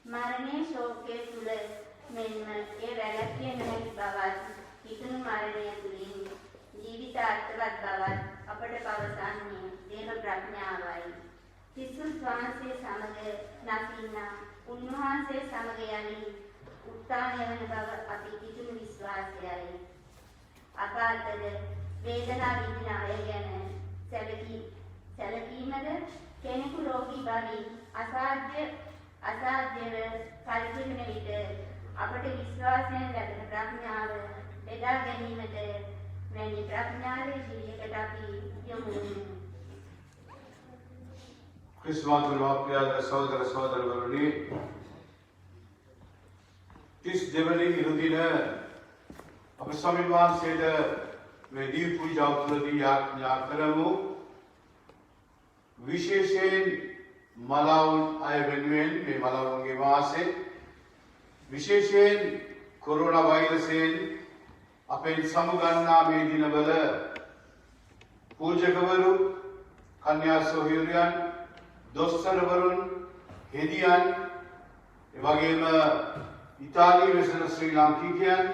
මරණය ශෝකයේ තුල මෙන්ම ඒ වැළැක්විය නොහැකි බවත් හිතුණු මරණය තුලින් ජීවිත අර්ථවත් බවත් අපට පවසන්නේ දේව ප්‍රඥාවයි. ක්‍රිස්තුස් වහන්සේ සමග නැසිනා උන්වහන්සේ සමග යන්නේ උත්ථානය වන බව අපි හිතුණු විශ්වාසයයි. අප අතර වේදනා විඳින අය ගැන සැලකීමද කෙනෙකු රෝගී බවින් අසාධ්‍යව කල්පින විට අපට විශ්වාසයෙන් ලැබෙන ප්‍රඥාව බෙදා ගැනීමට වැනි ප්‍රඥාවේ ජීවිතයට අපි යොමු වෙමු. ක්‍රිස්තුමත් ප්‍රිය සහෝදර සහෝදරවරුනි, 30 දෙවනි ඉරුදින අප ස්වාමීන් වහන්සේට මේ දී පූජාව තුළදී යාඥා කරමු. විශේෂයෙන් මලවුන් අය වෙනුවෙන් මේ මලවුන්ගේ වාසය විශේෂයෙන් කොරෝනා වෛරසයෙන් අපෙන් සමුගන්නා මේ දිනවල පූජකවරු, කන්‍යා සොහොයුරියන්, දොස්තරවරුන්, හෙදියන්, එවැගේම ඉතාලියේ වෙසෙන ශ්‍රී ලාංකිකයන්,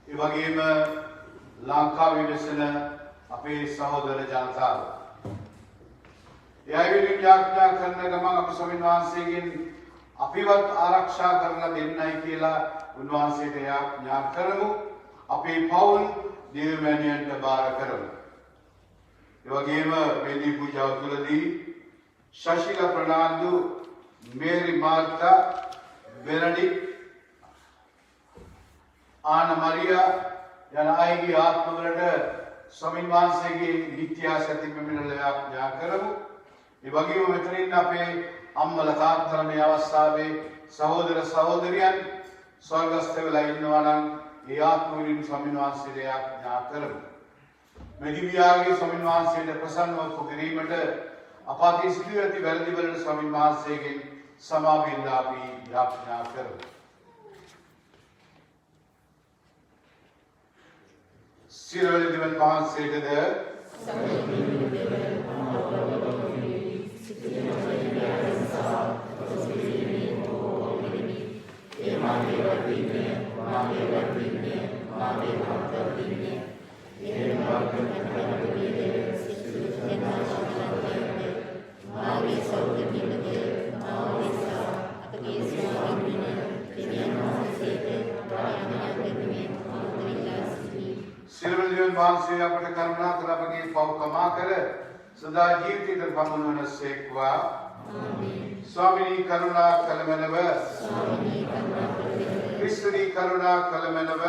එවැගේම ලංකාවේ වෙසෙන අපේ සහෝදර ජනතාව. එයවිලින් යාඥා කරන ගමන් අපි ස්වාමීන් වහන්සේගෙන් අපිවත් ආරක්ෂා කරලා දෙන්නයි කියලා උන්වහන්සේට යාඥා කරමු. අපේ පවුල් දේවමෑණියන්ට බාර කරමු. එවැගේම වේදී පූජාව තුළදී ශශිලා ප්‍රනාන්දු, මේරි මාර්තා, බෙනඩික්, ආන මරියා යන අයගේ ආත්මවලට ස්වාමීන් වහන්සේගේ නිත්‍ය සත්‍ය මෙමිනල යාඥා කරමු. ඒ වගේම මෙතනින් අපේ අම්මලා තාත්තලා මේ අවස්ථාවේ සහෝදර සහෝදරියන් ස්වර්ගස්ථ වෙලා ඉන්නවා නම් ඒ ආත්ම වලින් ස්වාමීන් වහන්සේට යාඥා කරමු. මේ දිව්‍යාගේ ස්වාමීන් වහන්සේට ප්‍රසන්නව කිරීමට අපාතී සිදුව ඇති වැරදි වලට ස්වාමීන් වහන්සේගෙන් සමා බින්දා අපි යාඥා කරමු. සිරවල දෙවන් වහන්සේටද වහන්සේ අපට කරුණාකර අපගේ පව් කමා කර සදා ජීවිතයට පමුණවන සේක්වා. ස්වාමිනී කරුණා කළමැනව. ක්‍රිස්තුනී කරුණා කළමැනව.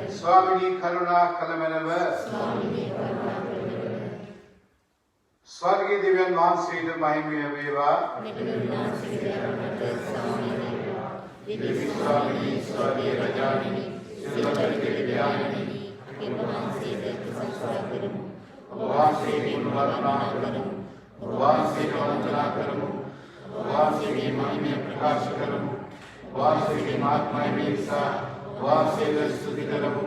ස්වාමිනී කරුණා කළමැනව. ස්වර්ගීය දෙවියන් වහන්සේට මහිමය වේවා. देवी स्वामिनी स्वर्गीय रजानी सिल्वर के ज्ञानी कृपान से दत्त संस्कार करूं भगवान से गुणवर्णना करूं भगवान से वंदना करूं भगवान से महिमा प्रकाश करूं भगवान से महात्मा मेसा भगवान से स्तुति करूं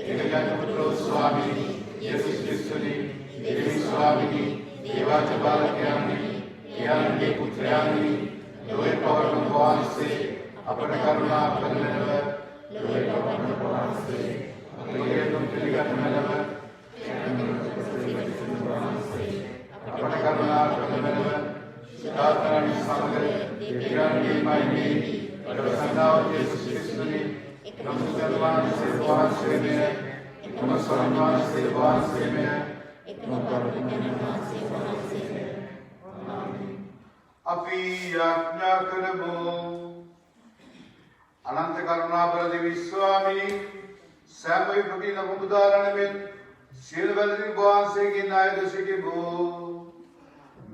एक जन पुत्र स्वामिनी यीशु क्रिस्तुनी देवी स्वामिनी देवाच बालक्यानी ज्ञान के पुत्र्यानी लोहे पवन भगवान से अपने करुणा कलमनव लोहे पवन भगवान से अपने तुम कलमनव अपने करुणा कलमनव सिद्धार्थन सागर दिव्यांगी मायने प्रसन्नाव यीशु क्रिस्तुनी नमस्कार से भगवान से में नमस्कार से भगवान से में अपि याज्ञा करबो अनंत करुणापर देवी स्वामिनी सैमय प्रति नवमुदारण में सिलवलरी भगवान से की नायक सिटी बो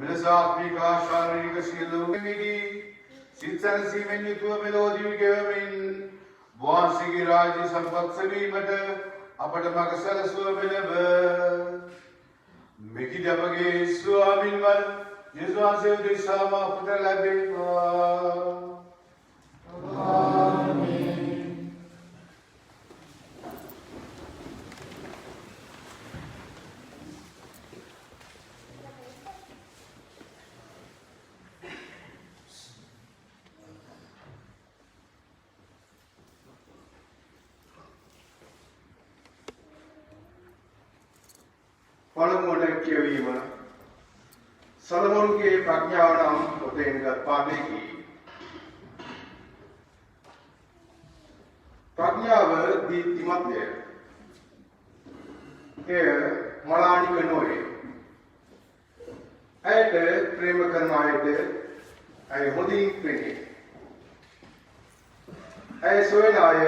मिलसात्मिक शारीरिक शीलों में शिक्षण सीमें युतु मेलोदी के में भगवान से की राज्य संपत्ति सभी मत अपट मगसल सुमिलब मिकी जबगे स्वामिन मल यीशु से दिशा मा पुत्र लबेगा පළමුවට කියවීම සලමෝන්ගේ ප්‍රඥාව නම් පොතෙන් ගත් පාඩයකි. ප්‍රඥාව දීප්තිමත්ය. එය මලානික නොවේ. ඇයට ප්‍රේම කරන අයට ඇය හොඳින් පෙනේ. ඇය සොයන අය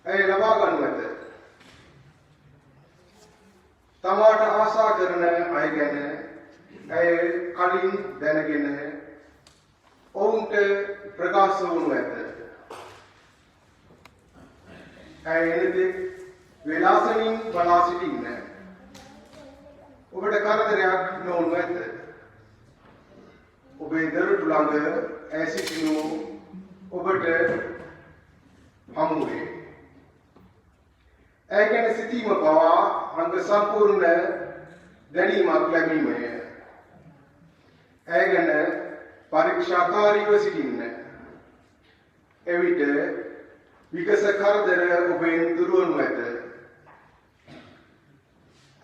ඇය ලබා ගන්නු ඇත. තමාට ආසා කරන අය ගැන ඇය කලින් දැනගෙන ඔවුන්ට ප්‍රකාශ වනු ඇත. ඇය එනතෙක් විලාසමින් බලා සිටින්න. ඔබට කරදරයක් නොවනු ඇත. ඔබේ දරුණු ළඟ ඇය සිටිනු ඔබට හමු වේ. ඇය ගැන සිටීම පවා අංග සම්පූර්ණ දැනීමක් ලැබීමය. ඇය ගැන පරීක්ෂාකාරීව සිටින්න. එවිට විකස කරදර ඔබෙන් දුරවනු ඇත.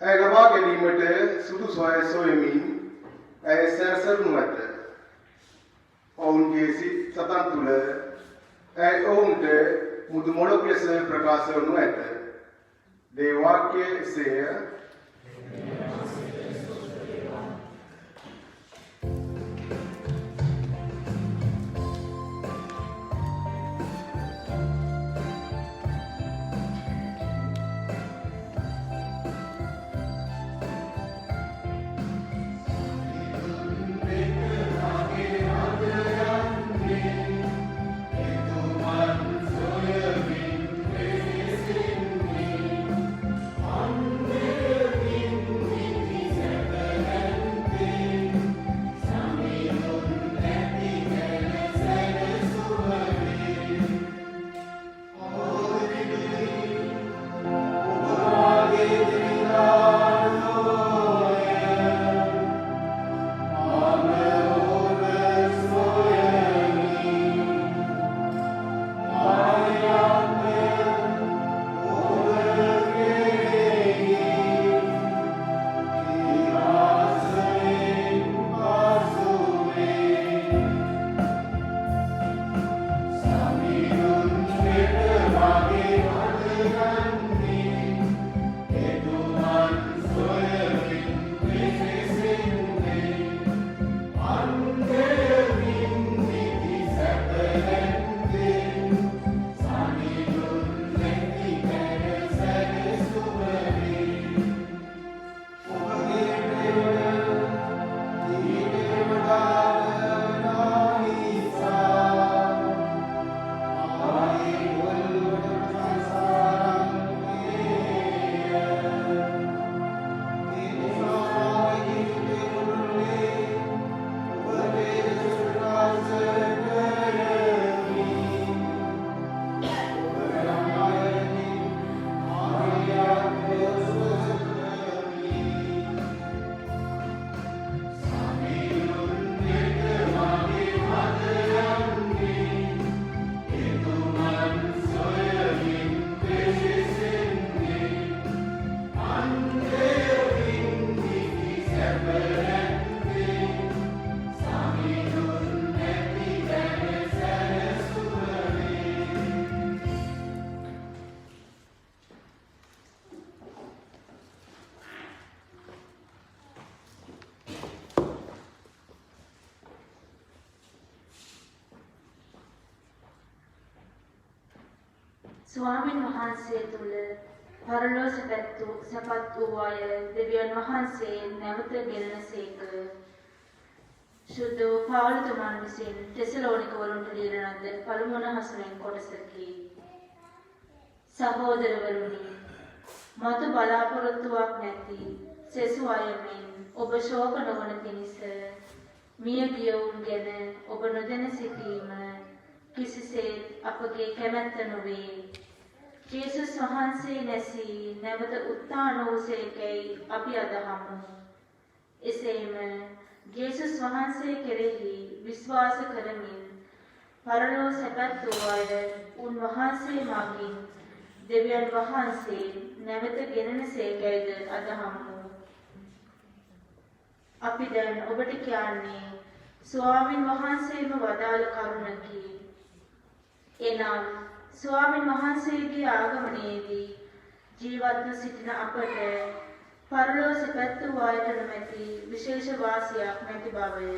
ඇය ලබා ගැනීමට සුදුසු අය සොයමින් ඇය සැරසෙනු ඇත. ඔවුන්ගේ සිත් සතන් තුළ ඇය ඔවුන්ට මුදු මොළොක් ලෙස ප්‍රකාශ වනු ඇත. देवाक्य से ස්වාමින් වහන්සේ තුල පරලෝක සැපත් වූ අය දෙවියන් වහන්සේ නැවත ගෙනසේක. සුදු පවුලතුමන් විසින් තෙසලෝනික වරුන්ට ලියන ලද පළමුවන හසුනෙන් කොටසකි. සහෝදරවරුනි, මතු බලාපොරොත්තුවක් නැති සෙසු අයමෙන් ඔබ ශෝක නොවන පිණිස මිය ගියවුන් ගැන ඔබ නොදැන සිටීම කිසිසේත් අපගේ කැමැත්ත නොවේ. ජේසුස් වහන්සේ නැසී නැවත උත්ථාන වූසේකැයි අපි අදහමු. එසේම ජේසුස් වහන්සේ කෙරෙහි විශ්වාස කරමින් පරලෝ සැපත් වූ අය උන්වහන්සේ මගින් දෙවියන් වහන්සේ නැවත ගෙනෙනසේකැයිද අදහමු. අපි දැන් ඔබට කියන්නේ ස්වාමින් වහන්සේම වදාළ කරුණකි. එනම් ස්වාමින් වහන්සේගේ ආගමනයේදී ජීවත්ව සිටින අපට පරලෝ සැපත් වූ අයට නොමැති විශේෂ වාසියක් නැති බවය.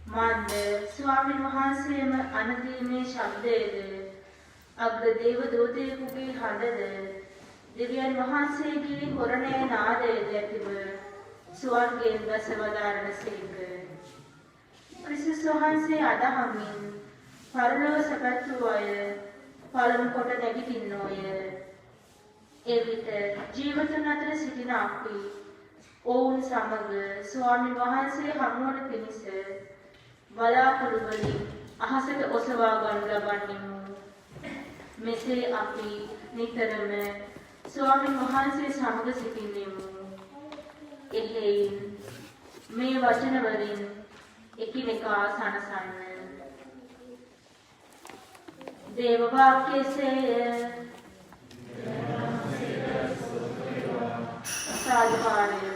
මන්ද ස්වාමින් වහන්සේම අනදීමේ ශබ්දයේද අග්‍ර දේව දූතයෙකුගේ හඬද දෙවියන් වහන්සේගේ හොරණේ නාදයද ඇතිව ස්වර්ගයෙන් බැස වදාරනසේක. ක්‍රිස්තුස් වහන්සේ අදහමින් පරලෝ සැපත් වූ අය පළමු කොට නැගිටින්නෝය. එවිට ජීවතුන් අතර සිටින අපි ඔවුන් සමග ස්වාමින් වහන්සේ හමුවන පිණිස බලාකුළු වලින් අහසට ඔසවා ගනු ලබන්නෙමු. මෙසේ අපි නිතරම ස්වාමින් වහන්සේ සමග සිටින්නෙමු. එහෙයින් මේ වචන වලින් එකිනෙකා සනසන්න. දේව වාක්‍යයේ සාදුකාරය.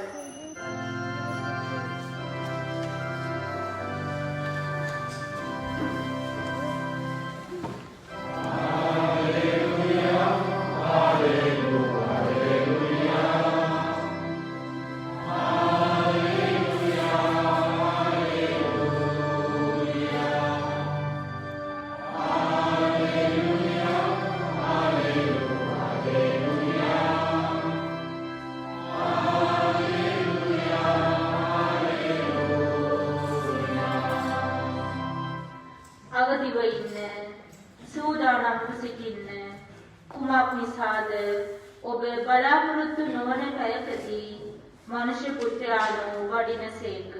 ඔබ බලාපොරොත්තු නොවන පැයකදී මනුෂ්‍ය පුත්‍රයාණෝ වඩිනසේක.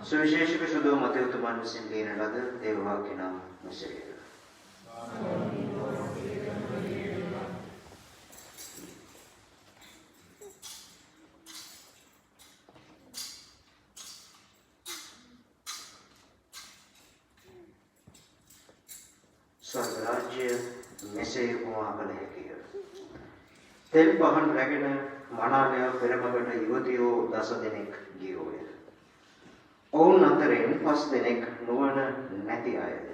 सुविशेषक शुद्धो मतेउतमान विसिन लीन लद देववाक्य नाम මෙසේය. ස්වර්ගරාජ්‍ය මෙසේ වුණා කල හැකිය. තෙල් පහන් රැගෙන මනාලය පෙරමගට යුවතියෝ 10 දෙනෙක් ගියෝය. ඔවුන් අතරින් 5 දෙනෙක් නුවණ නැති අයද.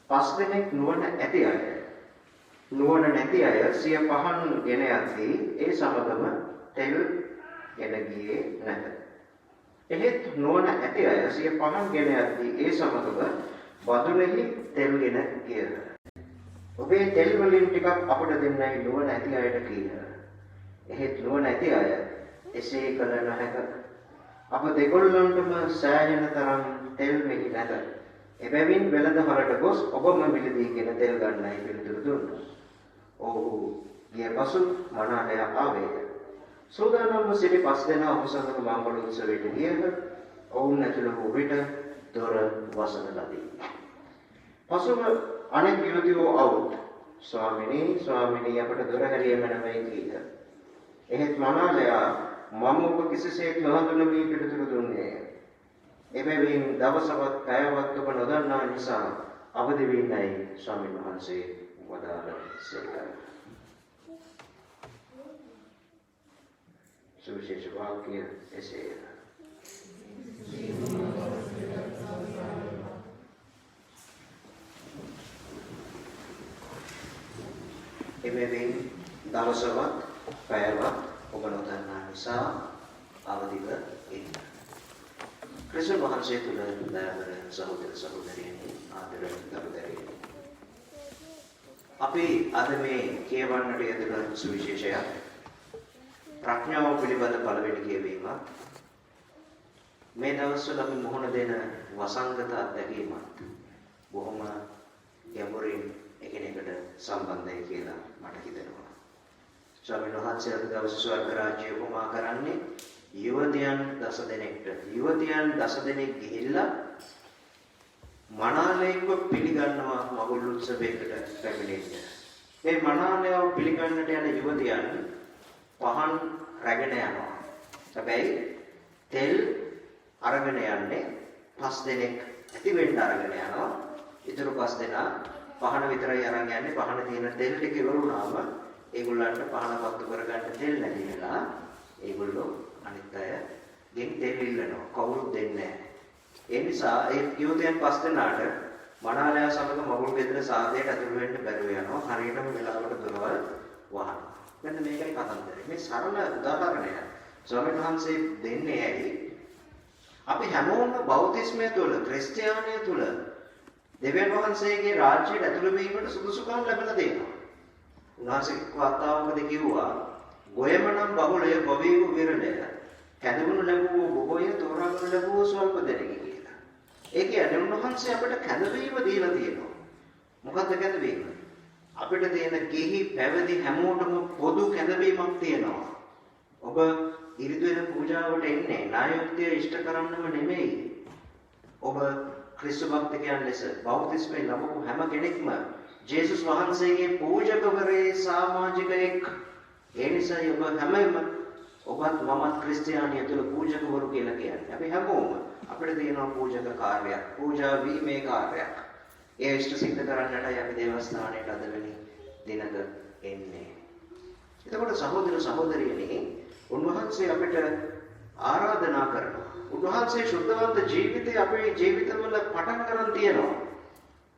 5 දෙනෙක් නුවණ ඇති අය. නුවණ නැති අය සිය පහන් ගෙන යද්දී ඒ සමගම තෙල් ගෙන ගියේ නැත. එහෙත් නුවණ ඇති අය සිය පහන් ගෙන යද්දී ඒ සමගම වදුනේහි තෙල් ගෙන ගියහ. ඔබේ තෙල් වලින් ටිකක් අපට දෙන්නයි නුවණ ඇති අයට කීහ. එහෙත් නුවණ ඇති අය එසේ කළ නොහැක. අප දෙගොල්ලන්ටම සෑහෙන තරම් තෙල් මෙහි නැත. එබැවින් වෙළඳ හලට ගොස් ඔබම මිලදීගෙන තෙල් ගන්නයි පිළිතුරු දුන්නා. ඔහු ගිය පසු මනාලය ආවේය. සෝදානම්ව සිටි 5 දෙනා ඔහු සමග මංගල උත්සවයට ගියහ. ඔවුන් ඇතුළු වූ විට දොර වසන ලදී. පසුව අනෙක් යුවතියෝ අවුත් ස්වාමිනී අපට දොර හැරියම නැමයි කීහ. එහෙත් මනාලයා මම ඔබ කිසිසේත් නොහඳුනමි පිළිතුරු දුන්නේය. එබැවින් දවසවත් පැයවත් ඔබ නොදන්නා නිසා අවදි වෙන්නයි ස්වාමීන් වහන්සේ වදාළ සේක. සුවිශේෂ වාක්‍ය එසේය. එබැවින් දවසවත් පැයවත් ඔබ නොදන්නා නිසා අවදිව ඉන්න. ක්‍රිස්තුස් වහන්සේ තුළ දයාවර සහෝදර සහෝදරියනි ආදරණීය දරුදරියනි. අපි අද මේ කියවන්නට යෙදුන සුවිශේෂයක් ප්‍රඥාව පිළිබඳ පළවෙනි කියවීම. මේ දවස්වල අපි මුහුණ දෙන වසංගත අත්දැකීමත් බොහොම ගැඹුරින් එකිනෙකට සම්බන්ධයි කියලා මට හිතෙනවා. ස්වාමීන් වහන්සේ අද දවසේ ස්වර්ග රාජ්‍ය උපමා කරන්නේ යුවතියන් 10 දෙනෙක්ට. යුවතියන් 10 දෙනෙක් ගිහිල්ලා මනාලයව පිළිගන්නවා මගුල් උත්සවයකට පැමිණෙන්න. මේ මනාලයව පිළිගන්නට යන යුවතියන් පහන් රැගෙන යනවා. හැබැයි තෙල් අරගෙන යන්නේ 5 දෙනෙක් ඇති වෙන්න අරගෙන යනවා. ඊටු 5 දෙනා පහන විතරයි අරන් යන්නේ. පහන තියෙන තෙල් ටික ඉවරුනාම ඒගොල්ලන්ට පහන පත්තු කරගන්න තෙල් නැති වෙලා ඒගොල්ලෝ අනිත් අයගෙන් තෙල් ඉල්ලනවා. කවුරුත් දෙන්නේ නැහැ. ඒ නිසා ඒ යුවතියන් 5 දෙනාට මනාලය සමග මගුල් ගෙදර සාදයට ඇතුළු වෙන්න බැරුව යනවා. හරියටම වෙලාවට දොරවල් වහනවා. මෙන්න මේකයි කතන්දරය. මේ සරල උදාහරණය ස්වාමීන් වහන්සේ දෙන්නේ ඇයි? අපි හැමෝම බෞද්ධිස්මය තුළ, ක්‍රිස්තියානිය තුළ දෙවියන් වහන්සේගේ රාජ්‍යයට ඇතුළු වීමට සුදුසුකම් ලැබලා දෙනවා. උන්වහන්සේ වතාවකදී කිව්වා ගොයමනම් බහුලය ගොවීම විරලය කැඳවනු ලැබුවෝ බොහෝය තෝරාගනු ලැබුවෝ ස්වල්ප දෙනෙකි කියලා. ඒ කියන්නේ උන්වහන්සේ අපිට කැඳවීම දීලා තියෙනවා. මොකද්ද කැඳවීම? අපිට තියෙන ගිහි පැවිදි හැමෝටම පොදු කැඳවීමක් තියෙනවා. ඔබ ඉරිදු වෙන පූජාවට එන්නේ නායුක්තිය ඉෂ්ට කරන්නම නෙමෙයි. ඔබ ක්‍රිස්තු භක්තිකයන් ලෙස බෞද්ධිස්මේ ලැබපු හැම කෙනෙක්ම ජේසුස් වහන්සේගේ පූජකවරේ සමාජිකයෙක්. ඒ නිසා ඔබ හැමෝම ඔබත් මමත් ක්‍රිස්තියානිය තුළ පූජකවරු කියලා කියන්නේ. අපි හැමෝම අපිට තියෙන පූජක කාර්යයක්, පූජා වීමේ කාර්යයක්. ඒ ඉෂ්ට සිද්ධ කරන්නටයි අපි දේවස්ථානයට අද වෙනි දිනක එන්නේ. එතකොට සහෝදර සහෝදරියනි, උන්වහන්සේ අපිට ආරාධනා කරනවා. උන්වහන්සේ ශුද්ධවන්ත ජීවිතය අපේ ජීවිතවල පටන් ගන්න තියෙනවා.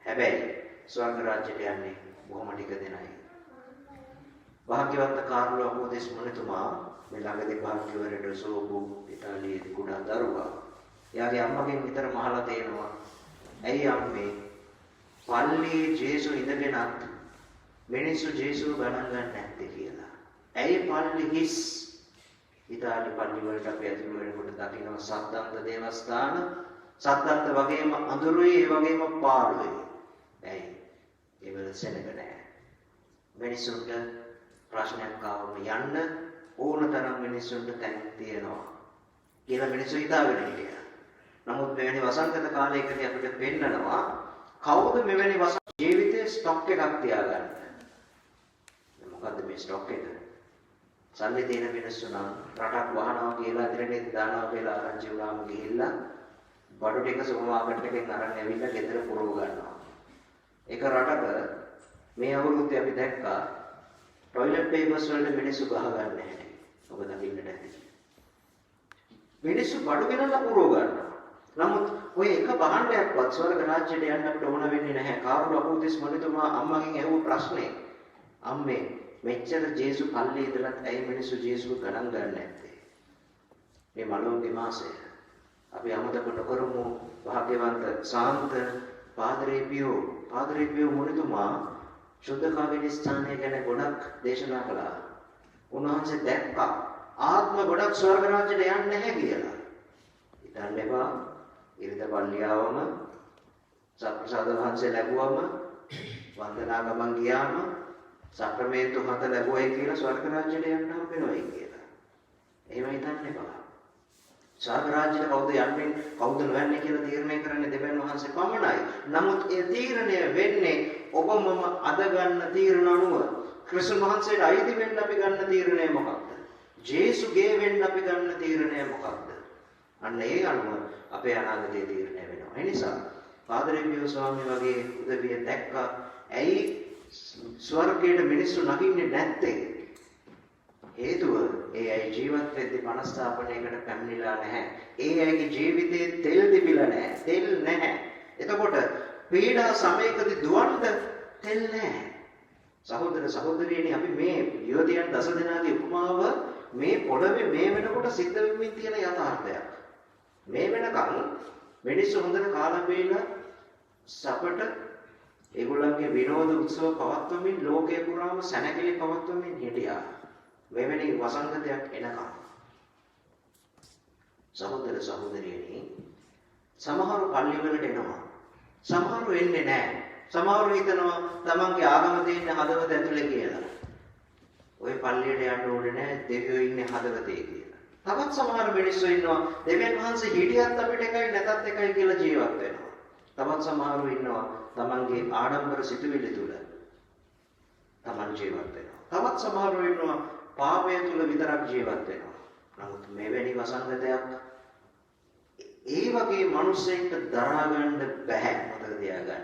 හැබැයි ස්වර්ග රාජ්‍යයට යන්නේ බොහොම ටික දෙනයි. භාග්‍යවන්ත කාර්ලෝ අපෝදෙස් මුනිතුමා මේ ළඟදී භාග්‍යවරයට සෝබු ඉතාලියේ කුඩා දරුවා. එයාගේ අම්මගෙන් විතර මහලා තේනවා. ඇයි අම්මේ පල්ලියේ ජේසු ඉඳගෙනත් මිනිස්සු ජේසුව ගණන් ගන්න නැත්තේ කියලා. ඇයි පල්ලි හිස්? ඉතාලි පල්ලි වලට අපි ඇතුළු වෙනකොට දකින්න සද්දන්ත දේවස්ථාන, සද්දන්ත වගේම අඳුරුයි, ඒ වගේම පාළුයි. ඇයි? ඒවල සෙනග නැහැ. මිනිස්සුන්ට ප්‍රශ්නයක් ආවම යන්න ඕන තරම් මිනිස්සුන්ට තැන් තියෙනවා කියලා මිනිස්සු හිතාගෙන හිටියා. නමුත් මෙවැනි වසංගත කාලයකදී අපිට පෙන්නනවා කවුද මෙවැනි ජීවිතේ ස්ටොක් එකක් තියාගන්න. මොකද්ද මේ ස්ටොක් එක? සල්ලි තියෙන මිනිස්සු නම් රටක් වහනවා කියලා ඉදිරියට දානවා කියලා ආරංචි වුණාම ගිහිල්ලා බඩු ටික සුපර් මාකට් එකෙන් අරන් ඇවිල්ලා ගෙදර පුරව ගන්නවා. ඒක රටක මේ අවුරුද්දේ අපි දැක්කා ටොයිලට් පේපර්ස් වලට මිනිස්සු ගහ ගන්න හැටි. ඔබ දකින්නට ඇති. මිනිස්සු බඩු ගෙනල්ලා පුරව ගන්නවා. නමුත් ඔය එක භාණ්ඩයක්වත් ස්වර්ග රාජ්‍යයට යන්න අපිට ඕන වෙන්නේ නැහැ. කාරුණ අපෝතිස් මොනිතුමා අම්මගෙන් ඇහුව ප්‍රශ්නේ. අම්මේ මෙච්චර ජේසු පල්ලේ ඉඳලත් ඇයි මිනිස්සු ජේසුව ගණන් ගන්න නැත්තේ? මේ මලෝගේ මාසය අපි අමතක නොකරමු. භාග්‍යවන්ත සාන්ත පාදරේ පියෝ මොනිතුමා ශුද්ධකාවිනි ස්ථානය ගැන ගොඩක් දේශනා කළා. උන්වහන්සේ දැක්කා ආත්ම ගොඩක් ස්වර්ග රාජ්‍යයට යන්නේ නැහැ කියලා. ඉතින් එපා ඉරිද පල්ලියාවම සත්ප්‍රසාද වහන්සේ ලැබුවම වන්දනා ගමන් ගියාම සක්‍රමේන්තු මත ලැබුවයි කියලා ස්වර්ග රාජ්‍යයට යන්න හම් වෙනවයි කියලා. එහෙම හිතන්න එපා. ස්වර්ග රාජ්‍යයට කවුද යන්නේ කවුද නොයන්නේ කියලා තීරණය කරන්නේ දෙවියන් වහන්සේ පමණයි. නමුත් ඒ තීරණය වෙන්නේ ඔබ මම අද ගන්න තීරණ අනුව. ක්‍රිස්තුස් වහන්සේට අයිති වෙන්න අපි ගන්න තීරණය මොකක්ද? ජේසුගේ වෙන්න අපි ගන්න තීරණය මොකක්ද? අන්න ඒ අනුව අපේ අනාගතය තීරණය වෙනවා. ඒ නිසා පාදරේපියෝ ස්වාමීන් වගේ උදවිය දැක්කා. ඇයි ස්වර්ගයට මිනිස්සු නගින්නේ නැත්තේ? හේතුව ඒ අය ජීවත් වෙද්දී මනස්ථාපනයකට පැමිණිලා නැහැ. ඒ අයගේ ජීවිතේ තෙල් තිබිලා නැහැ. තෙල් නැහැ. එතකොට පීඩා සමයකදී දුවන්න තෙල් නැහැ. සහෝදර සහෝදරියනි, අපි මේ යෝධයන් දස දෙනාගේ උපමාව මේ පොළවේ මේ වෙනකොට සිද්ධ වෙමින් තියෙන යථාර්ථයක්. මේ වෙනකන් මිනිස්සු හොඳට කාලා බීලා සපට ඒගොල්ලන්ගේ විනෝද උත්සව පවත්වමින් ලෝකේ පුරාම සැනකෙලි පවත්වමින් හිටියා. මෙවැනි වසංගතයක් එනකම්. සහෝදර සහෝදරියනි, සමහර පල්ලිවලට එනවා. සමහරු එන්නේ නැහැ. සමහරු හිතනවා තමන්ගේ ආගම තියෙන හදවත ඇතුලේ කියලා. ওই පල්ලියට යන්න ඕනේ නැහැ, දෙවියෝ ඉන්නේ හදවතේ කියලා. තවත් සමහර මිනිස්සු ඉන්නවා දෙවියන් වහන්සේ හිටියත් අපිට එකයි නැතත් එකයි කියලා ජීවත් වෙනවා. තවත් සමහරු ඉන්නවා තමන්ගේ ආඩම්බර සිතුවිලි තුල තමන් ජීවත් වෙනවා. තවත් සමහරු ඉන්නවා පාපය තුල විතරක් ජීවත් වෙනවා. නමුත් මෙවැනි වසංගතයක් ඒ වගේ මිනිස්සෙක්ට දරා ගන්න බැහැ. මතක තියාගන්න.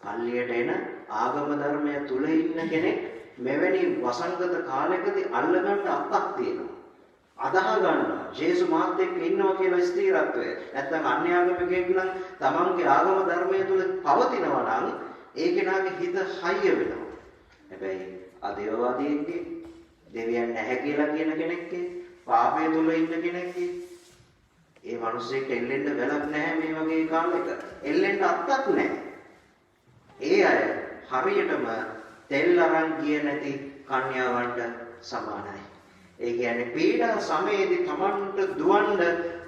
පල්ලියට එන ආගම ධර්මය තුල ඉන්න කෙනෙක් මෙවැනි වසංගත කාලයකදී අල්ලගන්න අත්තක් තියෙනවා. අදහ ගන්නවා. ජේසු මාත් එක්ක ඉන්නවා කියලා ස්ථිරත්වය. නැත්නම් අන්‍ය ආගමිකයෙක් නම් තමන්ගේ ආගම ධර්මය තුල පවතිනවා නම් ඒ කෙනාගේ හිත හයිය වෙනවා. හැබැයි අදේවවාදීන්ගේ දෙවියන් නැහැ කියලා කියන කෙනෙක්ගේ පාපය තුල ඉන්න කෙනෙක්ගේ ඒ මිනිස්සෙක් එල්ලෙන්න වැලක් නැහැ මේ වගේ කාලයක. එල්ලෙන්න අත්තක් නැහැ. ඒ අය හරියටම තෙල් අරන් ගිය නැති කන්‍යාවන්ට සමානයි. ඒ කියන්නේ පීඩා සමයේදී Tamanට දුවන්න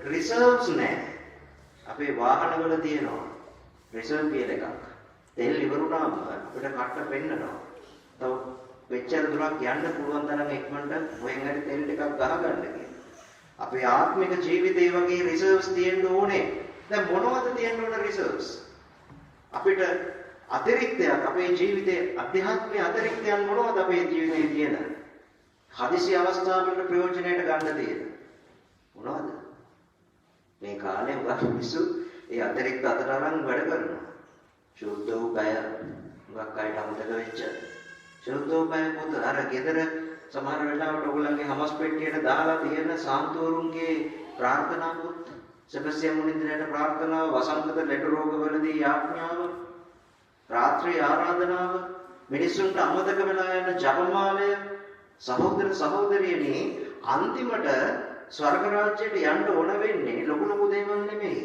රිසර්ව්ස් නැහැ. අපේ වාහනවල තියෙනවා රිසර්ව් කියලා එකක්. තෙල් ඉවරුනාම අපිට කට්ට පෙන්නනවා. තව වෙච්චර දුරක් යන්න පුළුවන් තරම් ඉක්මනට මොහෙන් හරි තෙල් ටිකක් ගහගන්න කියලා. අපේ ආත්මික ජීවිතේ වගේ රිසර්ව්ස් තියෙන්න ඕනේ. දැන් මොනවද තියෙන්න ඕන රිසර්ව්ස්? අපිට අතිරික්තයක් අපේ ජීවිතේ අධ්‍යාත්මික අතිරික්තයන් මොනවද අපේ ජීවිතේ තියෙන? හදිසි අවස්ථාවකට ප්‍රයෝජනයට ගන්න තියෙන. මොනවද? මේ කාලේ උගත් මිනිස්සු ඒ අතිරික්ත අතට අරන් වැඩ කරනවා. සුද්ධ වූ බය උගක් අයට අමතක වෙච්ච. සුද්ධ වූ බය පොත අර ගෙදර සමහර වෙලාවට ඔයගොල්ලන්ගේ හමස් පෙට්ටියට දාලා තියෙන සාන්තුවරුන්ගේ ප්‍රාර්ථනා පොත්, සෙබස්තියන් මුනිඳුරට ප්‍රාර්ථනාව, වසංගත ලෙඩ රෝගවලදී යාඥාව, රාත්‍රී ආරාධනාව, මිනිසුන්ට අමතක වෙලා යන ජපමාලය. සහෝදර සහෝදරියනි, අන්තිමට ස්වර්ග රාජ්‍යයට යන්න ඕන වෙන්නේ ලොකු ලොකු දේවල් නෙමෙයි.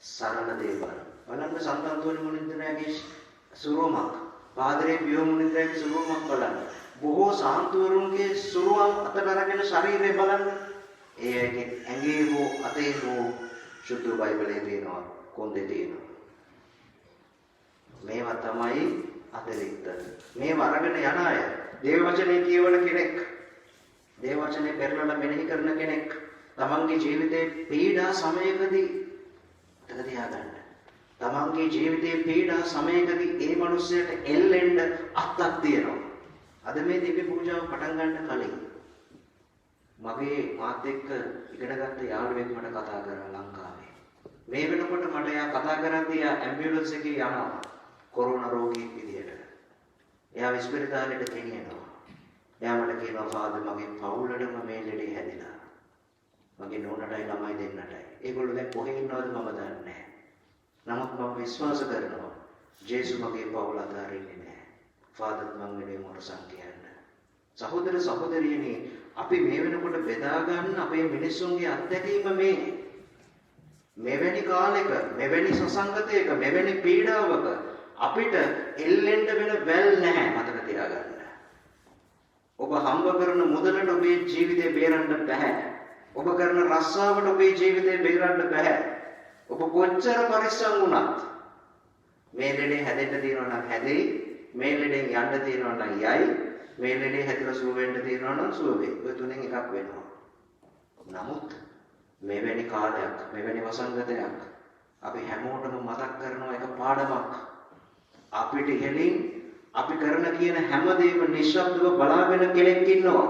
සරල දේවල්. බලන්න සන්තන්තෝනි මුනිඳුරගේ සුරුමක්, පාදරේ පියෝ මුනිඳුරගේ සුරුමක් බලන්න. බොහෝ සාන්තුවරුන්ගේ සුරුවම් අතට අරගෙන ශරීරය බලන්න. ඒ අයගේ ඇඟේ හෝ අතේ හෝ සුදු බයිබලයේ තියෙනවා, කොන්දේ තියෙනවා. මේවා තමයි අතිරික්ත. මේ වරගෙන යන අය, දේව වචනේ කියවන කෙනෙක්, දේව වචනේ පෙරලලා මෙනෙහි කරන කෙනෙක්, තමන්ගේ ජීවිතේ පීඩා සමයකදී මතක තියාගන්න. තමන්ගේ ජීවිතේ පීඩා සමයකදී ඒ මිනිස්සයාට එල්ලෙන්න අත්තක් තියෙනවා. අද මේ දිව්‍ය පූජාව පටන් ගන්න කලින් මගේ මාත් එක්ක ඉගෙනගත්ත යාළුවෙක් මට කතා කරා ලංකාවේ. මේ වෙනකොට මට එයා කතා කරද්දී එයා ඇම්බියුලන්ස් එකේ යනවා කොරෝනා රෝගියෙක් විදියට. එයා විශ්වවිද්‍යාලයට ගෙනියනවා. එයා මට කියනවා ෆාදර් මගේ පවුලටම මේ ලෙඩේ හැදිලා. මගේ නෝනටයි ළමයි දෙන්නටයි. ඒගොල්ලෝ දැන් කොහෙ ඉන්නවද මම දන්නේ නැහැ. නමුත් මම විශ්වාස කරනවා ජේසු මගේ පවුල අතාරින්නේ නැහැ. ෆාදර් මම වෙනුවෙන් මොරසන් කියන්න. සහෝදර සහෝදරියනි, අපි මේ වෙනකොට බෙදා ගන්න අපේ මිනිස්සුන්ගේ අත්දැකීම මෙවැනි කාලයක, මෙවැනි සසංගතයක, මෙවැනි පීඩාවක අපිට එල්ලෙන්න වෙන වැල් නැහැ. මතක තියාගන්න. ඔබ හම්බ කරන මුදලට ඔබේ ජීවිතේ බේරන්න බෑ. ඔබ කරන රස්සාවට ඔබේ ජීවිතේ බේරන්න බෑ. ඔබ කොච්චර පරිස්සම් වුණත් මේ ලෙඩේ හැදෙන්න තියෙනවා නම් හැදෙයි. මේ ලෙඩෙන් යන්න තියෙනවා නම් යයි. මේ ලෙඩේ හැදලා සුව වෙන්න තියෙනවා නම් සුව වෙයි. ඔය තුනෙන් එකක් වෙනවා. නමුත් මෙවැනි කාලයක්, මෙවැනි වසංගතයක් අපි හැමෝටම මතක් කරනවා එක පාඩමක්. අපිට ඉහළින් අපි කරන කියන හැමදේම නිශ්ශබ්දව බලාගෙන කෙනෙක් ඉන්නවා.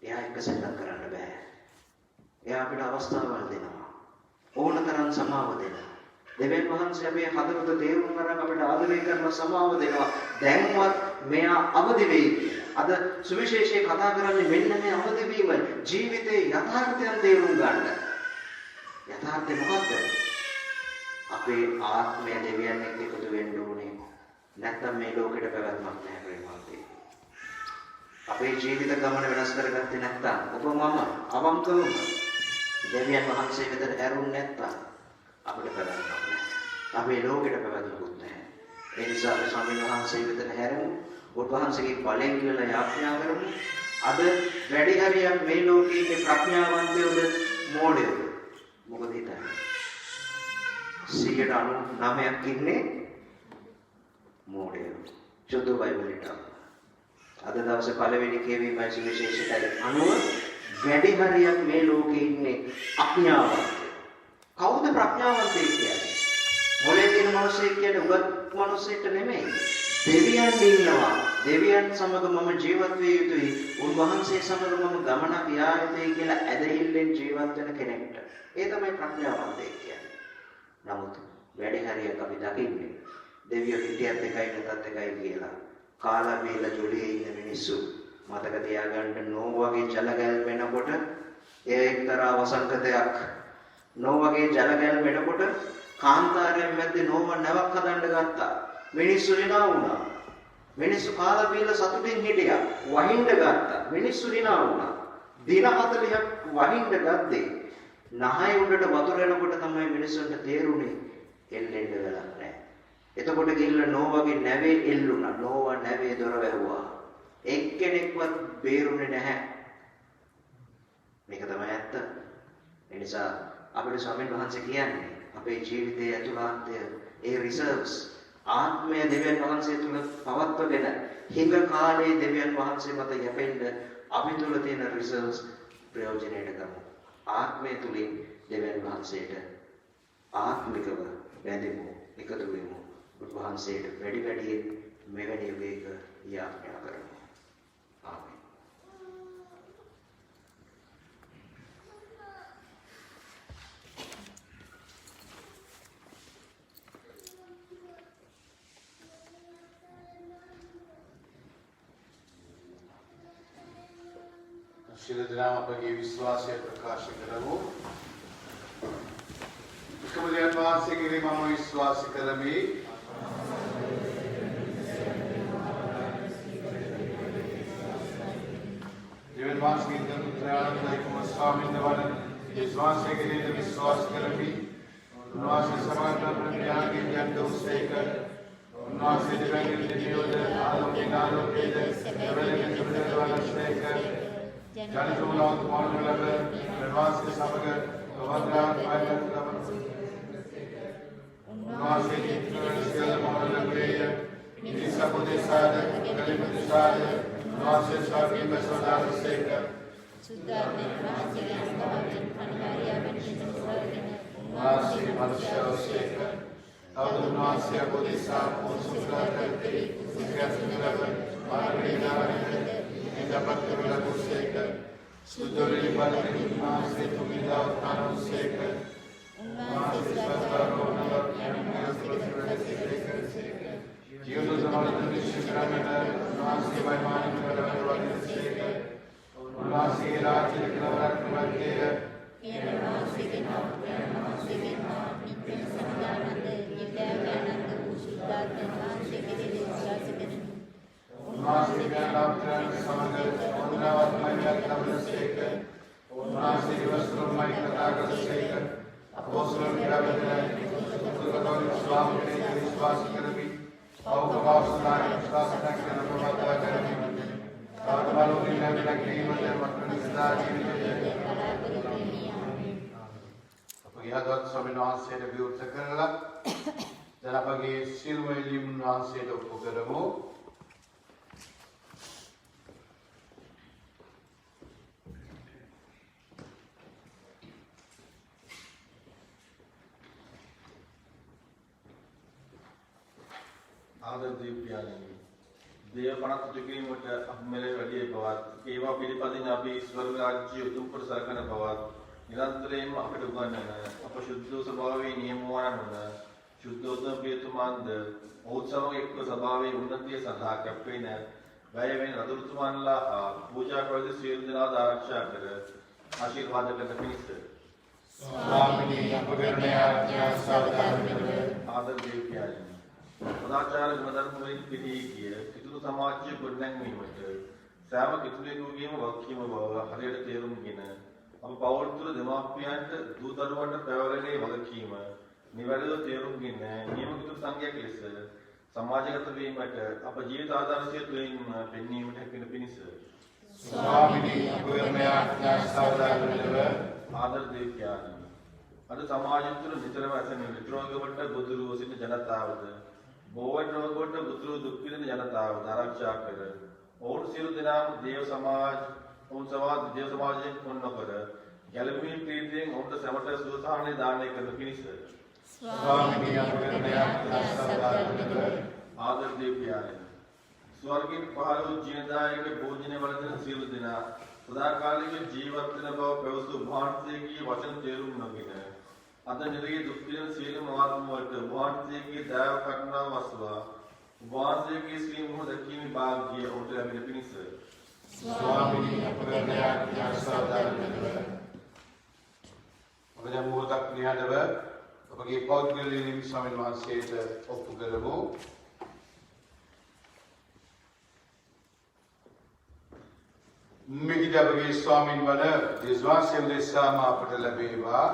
එයා එක සෙල්ලම් කරන්න බෑ. එයා අපිට අවස්ථාවල් දෙනවා. ඕනතරම් සමාව දෙනවා. දෙවියන් වහන්සේ අපේ හදවත තේරුම් ගන්න අපිට ආදරය කරන සමාව දෙනවා. දැන්වත් මෙයා අවදි වෙයි. අද සුවිශේෂයේ කතා කරන්නේ මෙන්න මේ අවදි වීම ජීවිතේ යථාර්ථයන් තේරුම් ගන්න. යථාර්ථය මොකක්ද? අපේ ආත්මය දෙවියන් එක්ක එකතු වෙන්න ඕනේ. නැත්නම් මේ ලෝකෙට පැවැත්මක් නැහැ ප්‍රේමවන්තේ. අපේ ජීවිත ගමන වෙනස් කරගත්තේ නැත්නම් ඔබ මම අවංකවම දෙවියන් වහන්සේ වෙතට ඇරුන්නේ නැත්නම් අපිට පැවැත්මක් නැහැ. අපේ ලෝකෙට පැවැත්මකුත් නැහැ. ඒ නිසා අපි ස්වාමීන් වහන්සේ වෙතට හැරෙමු. ඔබ වහන්සේගේ බලයෙන් කියලා යාඥා කරමු. අද වැඩි හරියක් මේ ලෝකයේ ප්‍රඥාවන්තයෝද මෝඩයෝද? මොකද හිතන්නේ? 99ක් ඉන්නේ මෝඩයෝ. චුද්ධ බයිබලෙට. අද දවසේ පළවෙනි කියවීමයි සුවිශේෂිතයි 90 වැඩි හරියක් මේ ලෝකේ ඉන්නේ අඥානවන්තයෝ. කවුද ප්‍රඥාවන්තයෙක් කියන්නේ? මොලේ තියෙන මිනිස්සෙක් කියන්නේ උගත් මිනිස්සෙක්ට නෙමෙයි. දෙවියන් ඉන්නවා. දෙවියන් සමග මම ජීවත් විය යුතුයි. උන්වහන්සේ සමග මම ගමනක් යා යුතුයි කියලා ඇදහිල්ලෙන් ජීවත් වෙන කෙනෙක්ට. ඒ තමයි ප්‍රඥාවන්තයෙක් කියන්නේ. නමුත් වැඩි හරියක් අපි දකින්නේ දෙවියෝ හිටියත් එකයි නැතත් එකයි කියලා. කාලා බීලා ජොලියේ ඉන්න මිනිස්සු මතක තියාගන්න නෝවගේ ජල ගැල් වෙනකොට ඒ එක්තරා වසංගතයක්. නෝවගේ ජල ගැල් වෙනකොට කාන්තාරයෙන් මැද්දේ නෝව නැවක් හදන්න ගත්තා. මිනිස්සු හිනා වුණා. මිනිස්සු කාලා බීලා සතුටින් හිටියා. වහින්න ගත්තා. මිනිස්සු හිනා වුණා. දින 40ක් වහින්න ගත්තේ. නහය උඩට වතුර එනකොට තමයි මිනිස්සුන්ට තේරුනේ එල්ලෙන්න වෙලක් නැහැ. එතකොට ගිහිල්ලා නෝවගේ නැවේ එල්ලුණා. නෝවා නැවේ දොර වැහුවා. එක්කෙනෙක්වත් බේරුනේ නැහැ. මේක තමයි ඇත්ත. ඒ නිසා අපිට ස්වාමීන් වහන්සේ කියන්නේ අපේ ජීවිතයේ ඇතුළාන්තය ඒ රිසර්ව්ස් ආත්මය දෙවියන් වහන්සේ තුල පවත්වගෙන හිඟ කාලේ දෙවියන් වහන්සේ මත යැපෙන්න අපි තුල තියෙන රිසර්ව්ස් ප්‍රයෝජනයට ගමු. ආත්මය තුලින් දෙවියන් වහන්සේට ආත්මිකව බැඳෙමු, එකතු වෙමු. උන්වහන්සේට වැඩි වැඩියෙන් මෙවැනි යුගයක යාඥා කරමු. ආමේන්. සියලු දෙනාම අපගේ විශ්වාසය ප්‍රකාශ කරමු. එකම දෙවියන් වහන්සේ කෙරෙහි මම විශ්වාස කරමි. දෙවියන් වහන්සේගේ පුත්‍රයාණන් ස්වාමීන් වහන්සේ විශ්වාසය කෙරෙහි විශ්වාස කරමි. උන්වහන්සේ සමාන ප්‍රඥාවෙන් යන්න උත්සේක. උන්වහන්සේ දෙවියන් දෙවියෝද ආලෝකේද දෙවියන් දෙවියන්වහන්සේක ජනතුලාත් මානුලබ ප්‍රවාසී සමග ගවන්දාන් ආයතන උන්වහන්සේ කිත්‍රසියල මානුලබේය නිසපොදේසාද කලිපදේසාද උන්වහන්සේ ශාක්‍ය බසවදාසේක සුද්ධාත්මේ වහන්සේගේ අනුභවයෙන් අනිවාර්යයෙන් සිදුවගෙන උන්වහන්සේ මනුෂ්‍යෝසේක තවදුන්වහන්සේ පොදේසා පොසුසාකේ සිග්‍රස්මලබ මාර්ගේනාවනේ dapat berlaku sudori balik masih tumida utara seka masih sebab orang yang masih berseker jiwa zaman itu sekarang masih bagaimana berlaku seka masih raja kelawar keluarga yang masih kenal itu sebenarnya didagangan sudah masih kita masih dalam samaga unawat mayat tabseka masih wasrum mayat tabseka apostol kirabedan kutubul islam ke विश्वास करबी और कबासना विश्वास करके नमोता करबी साधमालो की नबी की वजह मक्खन सदा जीवित අපගේ ආදත් ස්වාමීන් වහන්සේට විවෘත කරලා දැන් අපගේ සියලුම එළියුම් වහන්සේට ඔප්පු කරමු. ආදරණීය පියාණනි, දේව පනත් තුකිරීමට අප මෙලෙස වැඩි බවත්, ඒවා පිළිපදින අපි ස්වර්ග රාජ්‍ය උතුම් කොට සලකන බවත්, නිරන්තරයෙන්ම අපට උගන්වන අප ශුද්ධ ස්වභාවයේ නියමවන ශුද්ධෝත්තම ප්‍රියතුමන්ද ඔහු සමග එක්ව ස්වභාවයේ උන්නතිය සඳහා කැපෙන වැය වෙන රතුරුතුමන්ලා පූජා කරද සියලු දෙනාද ආරක්ෂා කර ආශිර්වාද කරන පිණිස ස්වාමීනි අප කරන ආඥා සාධාරණව ආදර දේව්‍යාණනි සදාචාර ගුණධර්ම වලින් පිරී ගිය කිතුණු සමාජය ගොඩනැංවීමට සෑම කිතුණෙකුගේම වගකීම බව හරියට තේරුම්ගෙන අප පවුල් තුළ දෙමාපියන්ට දූ දරුවන්ට පැවරෙන්නේ වගකීම නිවැරදිව තේරුම්ගෙන නියම කිතුණු සංඝයක් ලෙස සමාජගත වීමට අප ජීවිත ආදර්ශය තුළින් පෙන්වීමට හැකිවන පිණිස ස්වාමීනි අප කරන ආඥා සාධාරණව ආදර දේව්‍යාණනි අද සමාජය තුළ නිතරම ඇසෙන රුධිරෝගවලට ගොදුරු සිටින ජනතාවද බෝවැඩ් රෝගවලට ගොදුරු දුක් විඳින ජනතාවද ආරක්ෂා කර ඔවුන් සියලු දෙනාම දේව සමාජයෙන් නොකර ගැළපීම් ප්‍රීතියෙන් ඔවුන්ට සැමට සුවසහනය දානය කරන පිණිස ස්වාමීනි අප කරන ආඥා සාධාරණව ආදර දේව්‍යාණනි ස්වර්ගයෙන් පහළ වූ ජීවදායක භෝජන වලදෙන සියලු දෙනා සදාකාලික ජීවත් වෙන බව පැවසු වහන්සේගේ වචන තේරුම් නොගෙන අද නිරයේ දුක් විඳින සියලුම ආත්ම වලට වහන්සේගේ දයාව කරුණාව වස්වා වහන්සේගේ ශ්‍රී මුහ දැකීමේ වාග්ය ඔහුට ලැබෙන පිණිස ස්වාමීනි අප කරන ආඥා සාධාරණව අප දැන් මොහොතක් නිහඬව අපගේ පෞද්ගලික ස්වාමීන් වහන්සේට ඔප්පු කරමු. මිහිඳ අපගේ ස්වාමීන් වන විශ්වාසය උදෙසාම අපට ලැබේවා.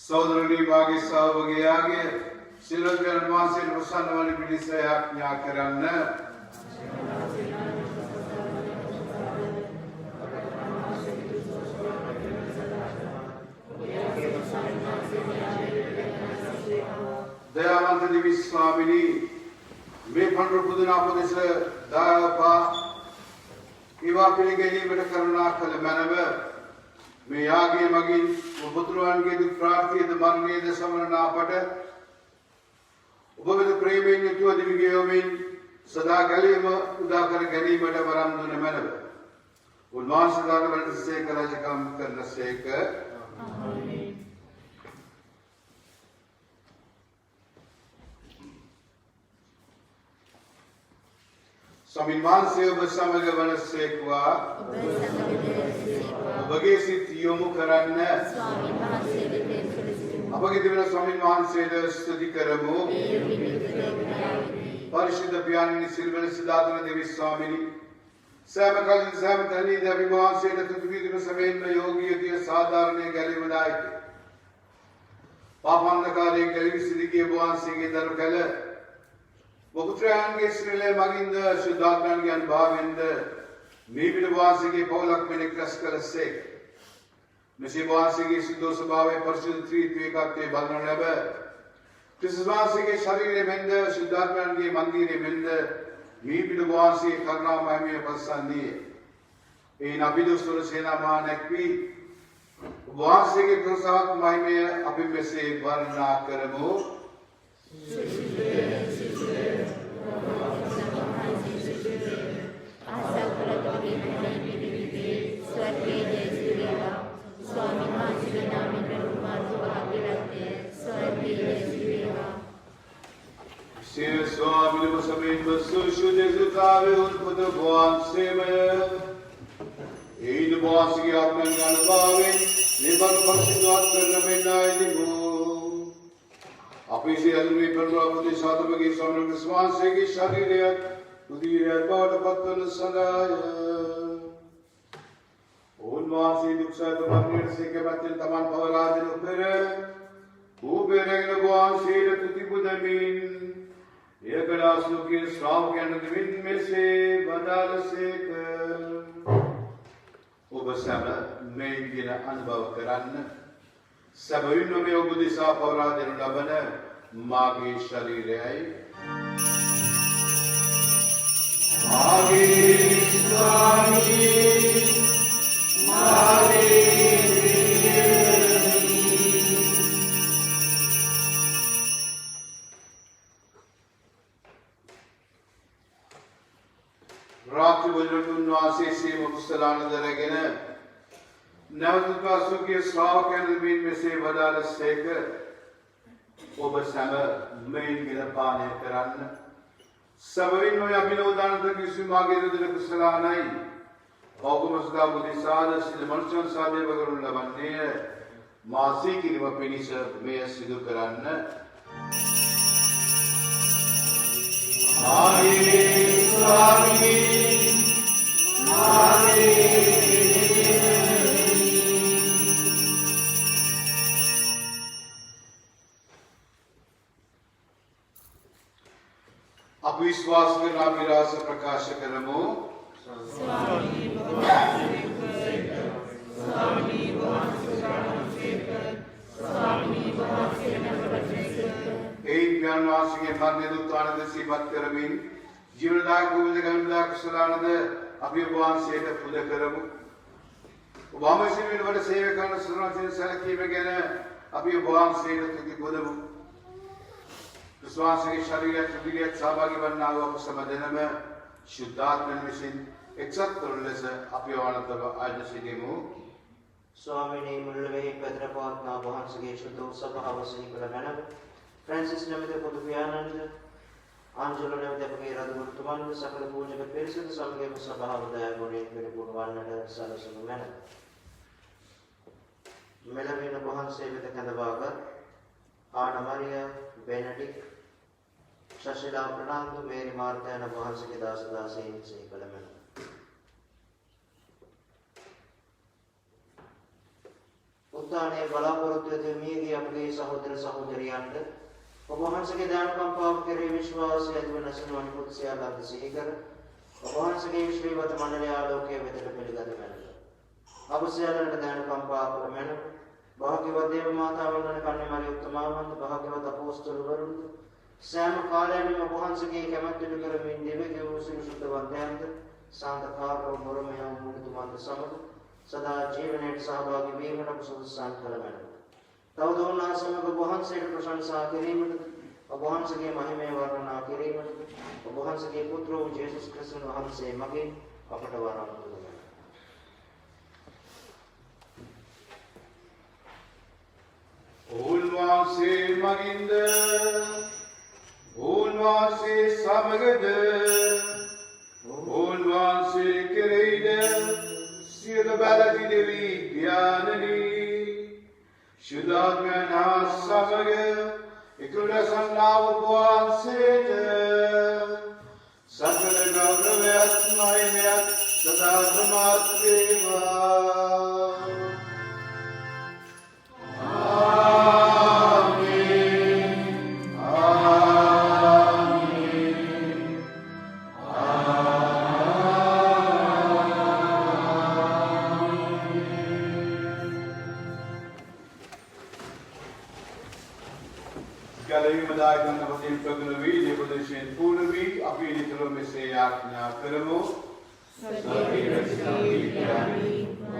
සහෝදරනි වාගේ සහෝදරයාගේ සිල්වත්යන් වහන්සේට ප්‍රසන්න වන පිණිස යාඥා කරන්න. දයාවන්ත දෙවි ස්වාමිනී මේ පඬුරු පුදුන අපදෙස දායකපා ඒවා පිළිගැනීමට කරුණා කළ මැනව මේ යාගයේ මගින් ඔබතුරුවන්ගේ දුක් ප්‍රාර්ථීයද මරණයේද සමරන අපට ඔබ වෙත ප්‍රේමයෙන් යුතුව දිවිගෙවමින් සදා කලෙම උදා කර ගැනීමට වරම් දුන මැනව උන්වහන්සේලාට වැඩසේක රජකම් කරනසේක. ස්වාමීන් වහන්සේ ඔබ සමග වනසේක්වා ඔබගේ සිත් යොමු කරන්න අපගේ දෙවන ස්වාමීන් වහන්සේට ස්තුති කරමු. පරිශුද්ධ පියාණනි සිල්වන සිතාතුන දෙවි ස්වාමිනී සෑම කලින් සෑම තැනදී අපි වහන්සේට තුති විදුන සමයෙන්ම යෝගීය සාධාරණයේ ගැලීමදායක පාපන්දකාරයේ ගැලී සිටිගේ වහන්සේගේ දරු කළ ඔබතුරාන්ගේ ශ්‍රීලේ මගින්ද ශුද්ධාත්මයන්ගේ අනුභවයෙන්ද මේ විද වහන්සේගේ පවුලක් මෙනෙක් රැස් කළසේක. මෙසේ වහන්සේගේ සිද්ධ ස්වභාවයේ පරිශුද්ධ ත්‍රිත්වයේ ඒකත්වයේ බලන ලැබ ක්‍රිස්තුස් වහන්සේගේ ශරීරයේ මෙන්ද ශුද්ධාත්මයන්ගේ මන්දිරයේ මෙන්ද මේ විද වහන්සේ කරුණා මහිමය පසන්නේ ඒ නබිදුස්වර සේනාමානක් වී වහන්සේගේ ප්‍රසාද මහිමය අපි මෙසේ වර්ණනා කරමු. स्वामी समेत सुशुद्ध सुतावे उन्पद भगवान सेवय इन वास की आत्मा ज्ञान पावे निबन परिशुद्ध करने में नायदि हो अपने से अलमी पर अपने साधु की सोने विश्वास से की शरीरियत उदीरियत बात पत्तन सदाय उन्वासी दुख से तो मरने से के बाद तमाम पवराज रुपरे ऊपरे भगवान से तुति बुधमीन एकदासु के श्राव के अनुदिन में से बदल से ඔබ සැම මේ දින අනුභව කරන්න. සැබවින්ම මේ ඔබ දිසා පවරා දෙනු ලබන මාගේ ශරීරයයි මාගේ ස්වාමී මාගේ रात्रि भोजन उन्वासी से मुस्तलान दरगन नवदुत्वासु के श्राव के नबीन में से बदाल सेक ඔබ සැම මෙයින් ගෙන පානය කරන්න. සැබවින්ම අභිනෝදාන තක විසුමාගේ රුධිර කුසලානයි පෞකමස්දා බුද්ධිසාද සිද මනුෂ්‍යයන් සාදේ වගරුන් ලබන්නේ මාසී කිරීම පිණිස මෙය සිදු කරන්න. ආයේ ස්වාමී अब विश्वास करना विरास प्रकाश करमो एक ज्ञानवास के मरने दुतान दसी बात करमिन जीवनदायक भूमिका गंदायक कुशलानद अभिवान से पुद करमु वामसी में बड़े सेवकन सुरक्षित सलकी में गने अभिवान से तुति बुदमु विश्वास के शरीर तुतियत सहभागी बनना हुआ समझन में शुद्धात्म निसिन एक्सत करले से अभिवान तब आज सिदेमु स्वामिनी मुल्वे पेत्रपात्ना वහන්සේගේ ශුද්ධ සභාව සිහිකර මැනව ෆ්‍රැන්සිස් නැමෙත පොදු පියාණන්ද ආන්ජලෝ නැමෙත අපගේ රජතුමන් සකල පූජක පිරිසද සමගම සභාව දයාගුණයෙන් පිළිපුන් වන්නට සැලසුණු මැනව මෙලවින වහන්සේ වෙත කැඳවාගත් ආන මරියා බෙනඩික් ශශිලා ප්‍රනාන්දු මේරි මාර්තා යන වහන්සේගේ දාස දාසීන් සිහිකර මැනව උත්තානයේ බලාපොරොත්තු වෙන මියගේ අපගේ සහෝදර සහෝදරියන්ට ඔබ වහන්සේගේ දානකම්පාව කෙරෙහි විශ්වාසය ඇතිව නැසෙන අනිකුත් සියල්ලක්ද සිහි කර ඔබ වහන්සේගේ ශ්‍රීවත මණ්ඩලයේ ආලෝකයේ වෙතට පිළිගත මැනව. අප සියල්ලන්ට දානකම්පාව කර මැනව. භාග්‍යවත් දේව මාතාවන් වන කන්නේ මරිය උත්තමාවන්ත භාග්‍යවත් අපෝස්තලවරුන්ද සෑම කාලයකම ඔබ වහන්සේගේ කැමැත්ත ඉටු කරමින් දිව්‍ය වූ සුසුද්ධවන්තයන්ද සාන්තකාරව මොරමය මුනිතුමන්ද සමග සදා ජීවනයේ සහභාගී වීමට අප සුදුසුසන් කළ මැනව. තවදෝනා සමග ඔබ වහන්සේට ප්‍රශංසා කිරීමට ඔබ වහන්සේගේ මහිමය වර්ණනා කිරීමට ඔබ වහන්සේගේ පුත්‍ර වූ ජේසුස් ක්‍රිස්තුස් වහන්සේ මගින් අපට වරම් දුන්නා. උන්වහන්සේ මගින්ද උන්වහන්සේ සමගද උන්වහන්සේ කෙරෙහිද සියලු බැලති දෙවි ඥානනි शुद्धात्मा समग इकुल संलाव वහන්සේට සකල ගෞරවයත් මහිමයත් සදා සමාත් වේවා. ආමේන් ආමේන් Madagan na patin paglawi, di produsyen pulawi, api nitro meseyak na karamo. Sa kirasinawi kiyani,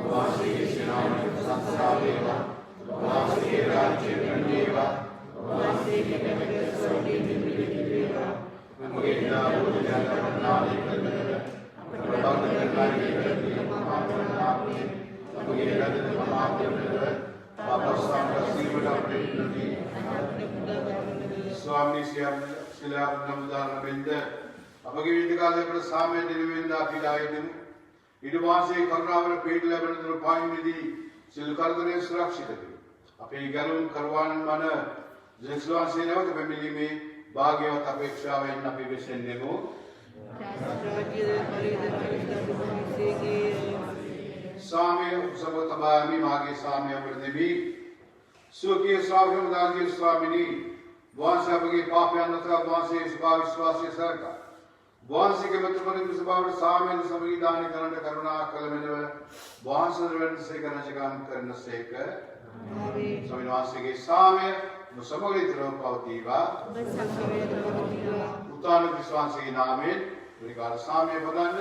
vasi kisinawi satsaveva, vasi rajya kandeva, vasi kinagasawdi nidriveva, magita ujjata nadi kadara, prabhakadari kadri mahapranaapni, magita mahapranaapni, papasanga sivadapni, स्वामी शिला नमदान बिंद अपगे विंदकाले पर सामे दिनविंदा पिलाय दिन इडवासे करुणावर पेट Lebon रुपाई निधि सिलकरगने सुरक्षित है अपे गलुम करवान मन जिसवान से नवत फैमिली में भाग्यवत अपेक्षा वे नपि विषय नेमो सामे सब तबामी मागे सामे अमृत भी सुखी स्वामी दागी स्वामिनी वंश अपगे पाप्यान नत्र वंश सुभा विश्वास सरका वंश के मत पर सुभा सामेन समगी दान करन करुणा कलमेन वंश रवन से करन जगन करन से क स्वामी वंश के सामे समगी तरह पावतीवा उतान विश्वास के नामे विकार सामे बदन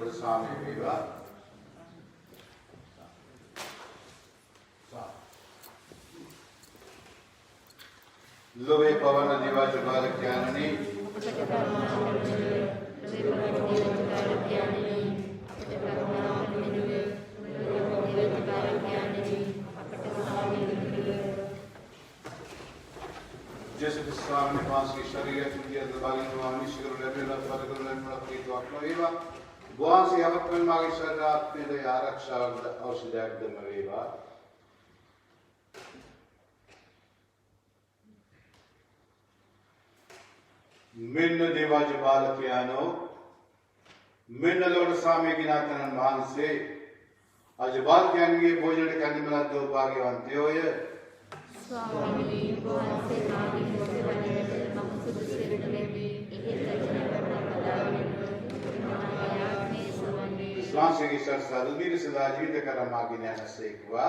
और सामे वेवा लोवे पवन दिवा जुबाल ज्ञाननी जैसे स्वामी पास की शरीर की दबाली स्वामी शिगर लेवल पर कर लेवल की तो आपको एवा वहां से हम अपन मागे शरीर आत्मे दे आरक्षा औषधि एकदम एवा मिन्न देवाज बालकियानो मिन्न लोड सामे गिनातन मान से आज बालकियान के भोजन करने में दो भाग्यवंत होय स्वामी भगवान से मांगी मोसे बने हम सुध से रखने भी एक रचना करना पदावे माया में सुवने स्वामी की सरसा रुधिर सदा जीवित कर मागी न्याय से एकवा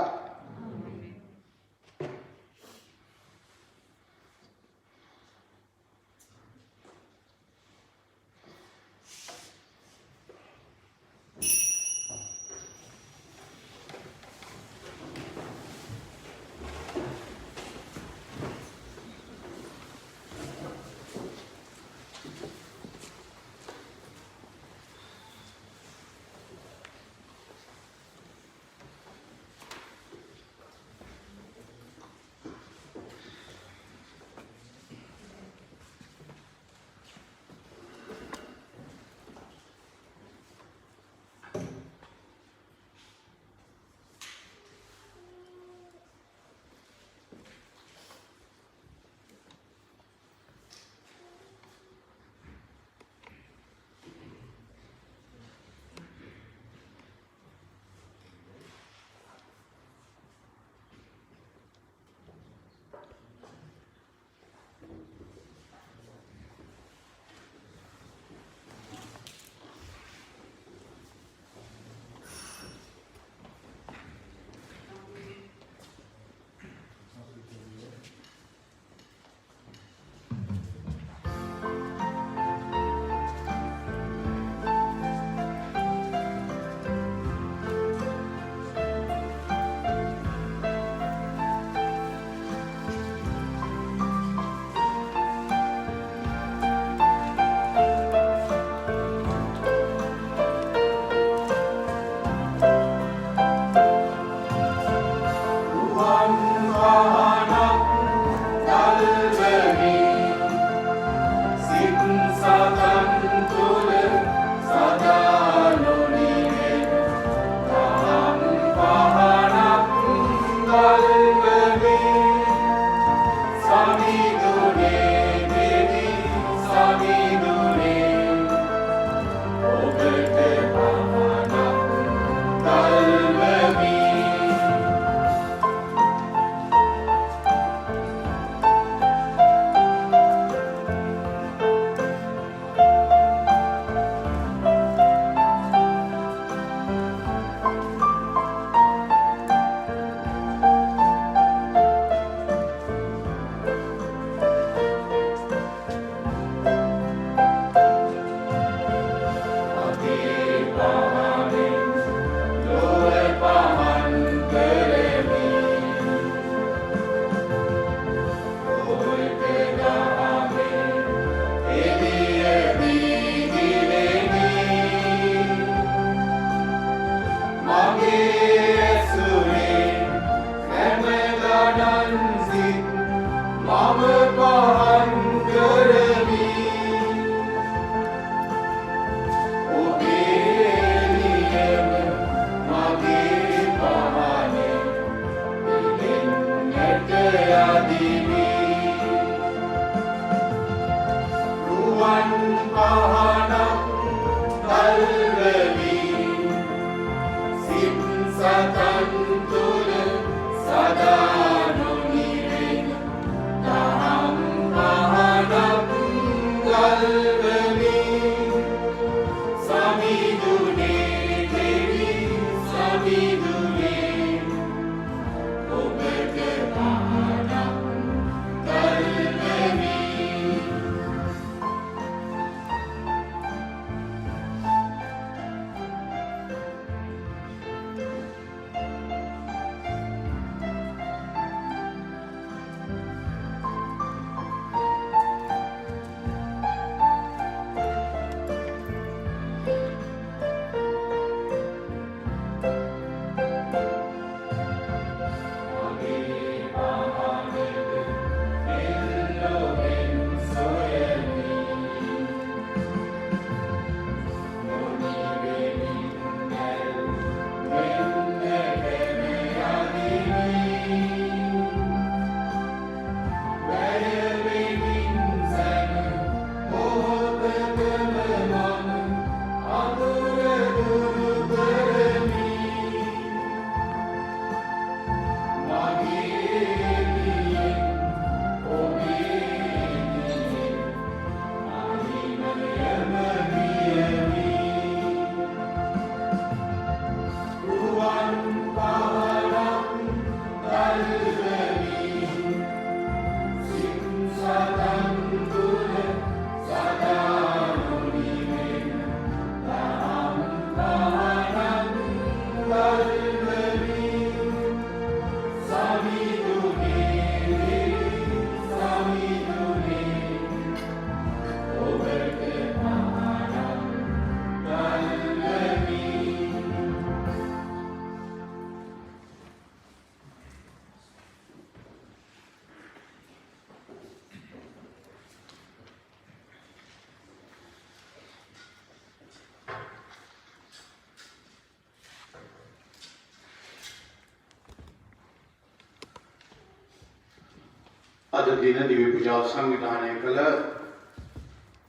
අද දින දිව්‍ය පූජාව සංවිධානය කළ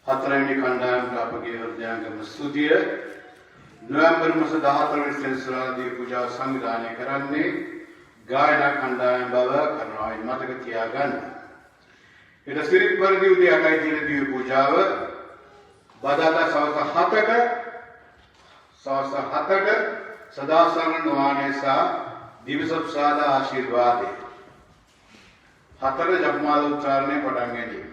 හතරවෙනි කණ්ඩායමට අපගේ හෘදයාංගම ස්තුතිය. නොවැම්බර් මාස 14 වෙනි සෙනසුරාදා දිව්‍ය පූජාව සංවිධානය කරන්නේ ගායනා කණ්ඩායම බව කරුණාවෙන් මතක තියාගන්න. ඊට සිරිත් පරිදි උදේ 8යි දින දිව්‍ය පූජාව බදාදා සවස් 7ට සදාසරණ වාණේ සහ දිවසප් සාදා ආශිර්වාදේ 4 ජපමාල උච්චාරණය පටන් ගැනීම.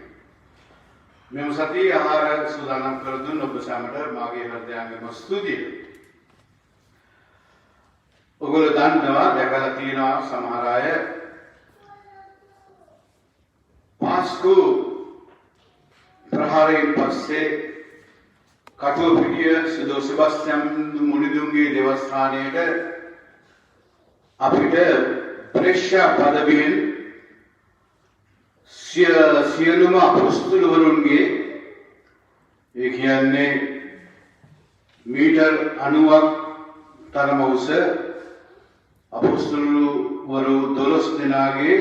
මෙම සතියේ ආහාර සූදානම් කර දුන් ඔබ සැමට මාගේ හෘදයාංගම ස්තුතිය. ඔගොල්ලෝ දන්නවා දැකලා තියෙනවා සමහර අය පාස්කු ප්‍රහාරයෙන් පස්සේ කටුපිටිය සුදෝ සෙබස්තියන් මුනිදුන්ගේ දේවස්ථානයට අපිට ප්‍රේක්ෂා පදවියෙන් සියලුම අපොස්තුලවරුන්ගේ ඒ කියන්නේ මීටර් 90ක් තරම උස අපොස්තුලවරු 12 දෙනාගේ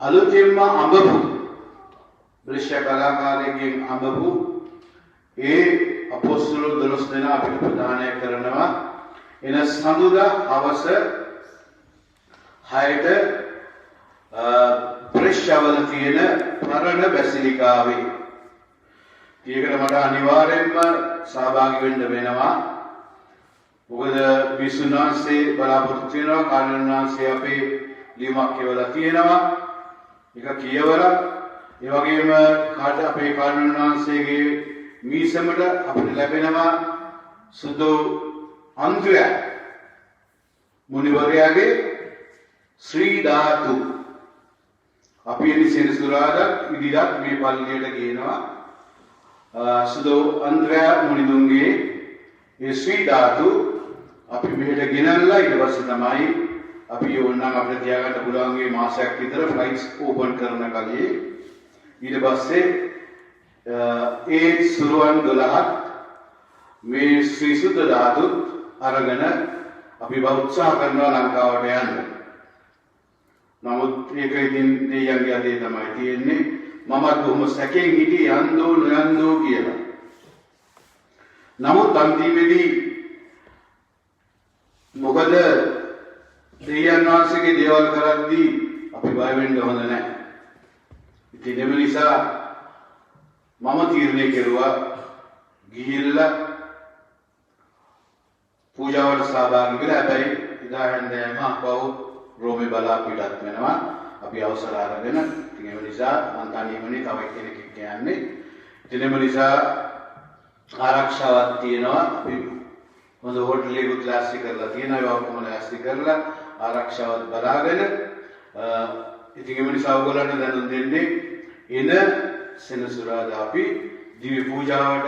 අලුතෙන්ම අඹපු දෘශ්‍ය කලාකාරයෙක්ගෙන් අඹපු ඒ අපොස්තුල 12 දෙනා අපිට ප්‍රදානය කරනවා. එන සඳුදා හවස 6ට ප්‍රේක්ෂාවල තියෙන පරණ බැසිලිකාවේ. ඒකට මට අනිවාර්යෙන්ම සහභාගී වෙන්න වෙනවා. මොකද විසුණුන්සේ බලාපොරොත්තු වෙනවා කාර්යනාංශයේ අපේ ලියුමක් කියවලා තියෙනවා. ඒක කියවලා ඒ වගේම අපේ කාර්යනාංශයේ මීසමට අපිට ලැබෙනවා සුදු අන්ද්‍රයා මුනිවරයාගේ ශ්‍රී ධාතු අපි සෙනසුරාදා ඉදිරියට මේ පල්ලියට ගේනවා. සුදු අන්ද්‍රයා මුනිදුන්ගේ ඒ ශ්‍රී ධාතු අපි මෙහෙට ගෙනල්ලා ඊට පස්සේ තමයි අපි ඕනනම් අපිට තියාගන්න පුළුවන් මේ මාසයක් විතර ෆ්ලයිට්ස් ඕපන් කරන කලියේ ඊට පස්සේ ඒ සුරුවන් 12ක් මේ ශ්‍රී සුද්ධ ධාතුත් අරගෙන අපි උත්සාහ කරනවා ලංකාවට යන්න. නමුත් ඒක ඉතින් දෙයියන්ගේ අතේ තමයි තියෙන්නේ. මමත් බොහොම සැකෙන් හිටියේ යන්දෝ නොයන්දෝ කියලා. නමුත් අන්තිමේදී මොකද දෙවියන් වහන්සේගේ දේවල් කරද්දී අපි බය වෙන්න හොඳ නැහැ. ඉතින් ඒ නිසා මම තීරණය කෙරුවා ගිහිල්ලා පූජාවට සහභාගී වෙලා හැබැයි ඉදා හැන්දෑවම අපව රෝමේ බලා පිටත් වෙනවා. අපි අවසර අරගෙන ඉතින් ඒ නිසා මං තනියමනේ තව කෙනෙක් කියන්නේ. ඉතින් ඒ නිසා ආරක්ෂාවක් තියෙනවා. අපි හොඳ හොටලෙකුත් ලෑස්ති කරලා තියෙනවා. ඒවා ඔක්කොම ලෑස්ති කරලා ආරක්ෂාවත් බලාගෙන ඉතින් ඒ නිසා ඔයගොල්ලන්ට දැනුම් දෙන්නේ එන සෙනසුරාදා අපි දිව්‍ය පූජාවට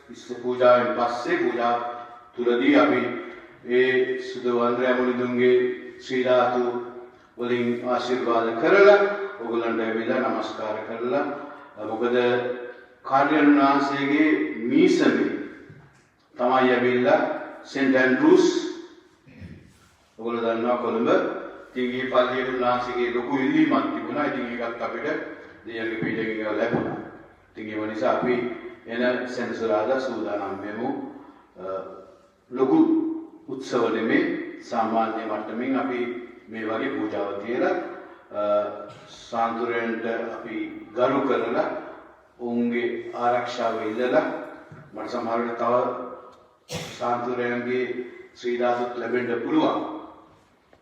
ඉස්ස පූජාවෙන් පස්සේ පූජා තුරදී අපි ඒ සුදු වන්දනා මුනිදුන්ගේ ශ්‍රී ධාතු වලින් ආශිර්වාද කරලා ඔයගොල්ලන්ට ඇවිල්ලා নমස්කාර කරලා මොකද කාර්යයන් වහන්සේගේ මීසමේ තමයි ඇවිල්ලා සෙන්ට් ඇන්ඩ්‍රූස් ඔයගොල්ලෝ දන්නවා කොළඹ තිංගී පල්ලියේ උන්වහන්සේගේ ලොකු ඉල්ලීමක් තිබුණා. ඉතින් ඒකත් අපිට දෙයන්ගේ පිටකෙන් ලැබුණා. ඉතින් ඒ නිසා අපි එන සෙනසුරාදා සූදානම් වෙමු. ලොකු උත්සව නෙමේ සාමාන්‍ය මට්ටමින් අපි මේ වගේ පූජාව තියලා සාන්තුරයන්ට අපි ගරු කරලා ඔවුන්ගේ ආරක්ෂාව ඉල්ලලා මට සමහරවිට තව සාන්තුරයන්ගේ ශ්‍රී ධාතුත් ලැබෙන්න පුළුවන්.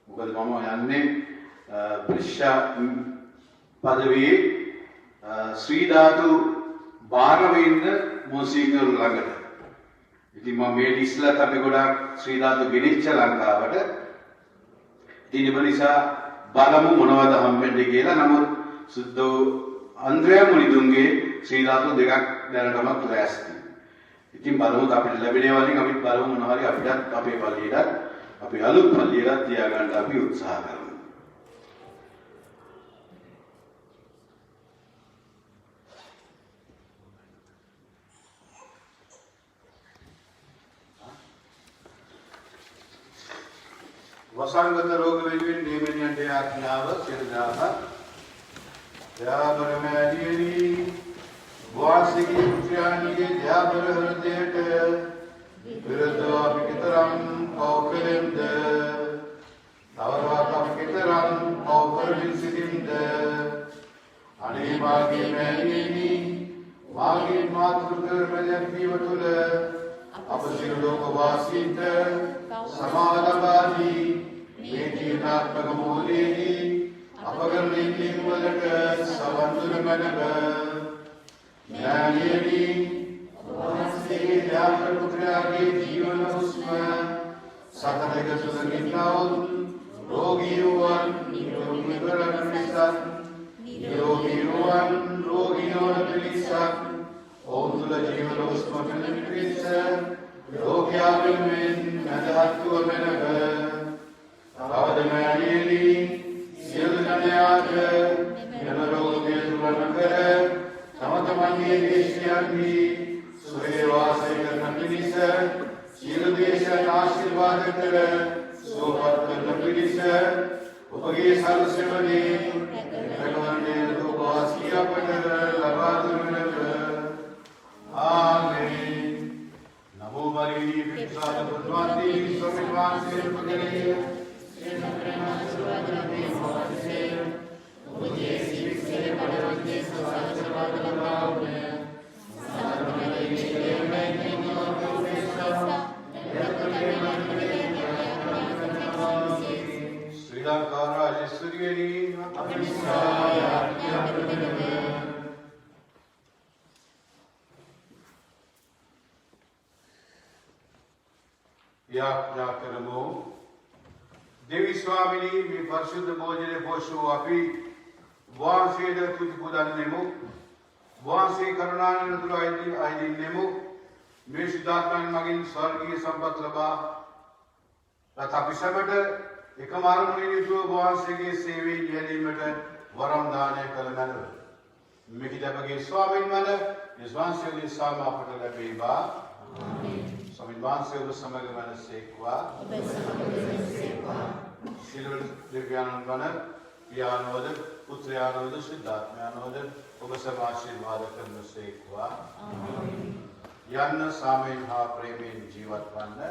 මොකද මම යන්නේ ප්‍රිෂා පදවියේ ශ්‍රී ධාතු බාරව ඉන්න මොන්සිංහර් ළඟට. ඉතින් මම මේ ඉස්ලාත් අපි ගොඩාක් ශ්‍රී ධාතු ගෙනිච්ච ලංකාවට. ඉතින් ඒ නිසා බලමු මොනවද හම්බෙන්නේ කියලා. නමුත් සුද්ධෝ අන්ද්‍රයා මුනිදුන්ගේ ශ්‍රී ධාතු දෙකක් දැනටමත් ලෑස්ති. ඉතින් බලමු අපිට ලැබෙන වලින් අපිත් බලමු මොනවා හරි අපිටත් අපේ පල්ලියට අපි අලුත් පල්ලියට තියාගන්න අපි උත්සාහ කරමු. වසංගත රෝග වෙනුවෙන් නියමනයන්ට ආඥාව සිරදාහ යාබරමැදියනි වාසිකී පුත්‍රයන්ගේ යාබර හෘදයට විරුද්ධව අපි කෙතරම් කෞකලෙන්ද තවරවත් අපි කෙතරම් කෞකලින් සිටින්ද අනේ මාගේ මැදියනි මාගේ මාතෘකර්මයක් වීම තුළ අප සියලු ලෝකවාසීන්ට සමාලබාදී මේ ජීවනාත්මක මොහොතේදී අපගම ඉල්ලීම් වලට සවන් දුන මැනව ඥානීය වහන්සේගේ ත්‍යාග පුත්‍රයාගේ ජීවන හුස්ම සතදක සුදකින්නවුන් රෝගීවන් නිරෝගී කරන නිසා නිරෝගීවන් රෝගී නොවන පිරිසක් ඔවුන් තුළ ජීවන හුස්ම පෙනෙන පිරිස ලෝකයාගෙන් මැදහත්ව මැනව අවදමයනීයනි සියලු ජනයාට මෙම රෝගය දුර නොකර තම තමන්ගේ දේශයන්හි සුවේ වාසය කරන පිණිස සියලු දේශයන් ආශිර්වාද කර සුවපත් කරන පිණිස ඔබගේ සල්සෙවනේ රැකවරණය ලෝකවාසී අපට ලබා දුන මැනව ආමේන්. नमो मरीनी पिताद भगवती स्वामी वासे पगले से नमः सुवादते मोहसे मुझे सिख से बलवंते सवाद लगाओ मैं सामने के मैं नहीं हो पैसा रत्न मन में श्रीलंका राजेश्वरी अपनी साया याज्ञा करमो देवी स्वामिनी मी परिशुद्ध भोजने पोषो अपि वांसेद तुति पुदन्नेमु वांसे करुणानंदुर आइदिन्नेमु मे शुद्धात्मन मगिन स्वर्गीय संपत् लबा तथापि सबट එකමාර මුනිතුව වහන්සේගේ සේවයේ යෙදීමට වරම් දානය කළ මැනව. මෙහි අපගේ ස්වාමීන් වහන්සේ නිස්වාංශයේ සාම අපට ලැබේවා. ආමේන්. स्वामी वांसे उस समय के मैंने सेकवा सिल्वर दिव्यानंद बने පියාණෝද පුත්‍රයාණෝද ශුද්ධාත්මයාණෝද ඔබ සම ආශිර්වාද කරන සේක්වා. යන්න සාමයෙන් හා ප්‍රේමයෙන් ජීවත් වන්න.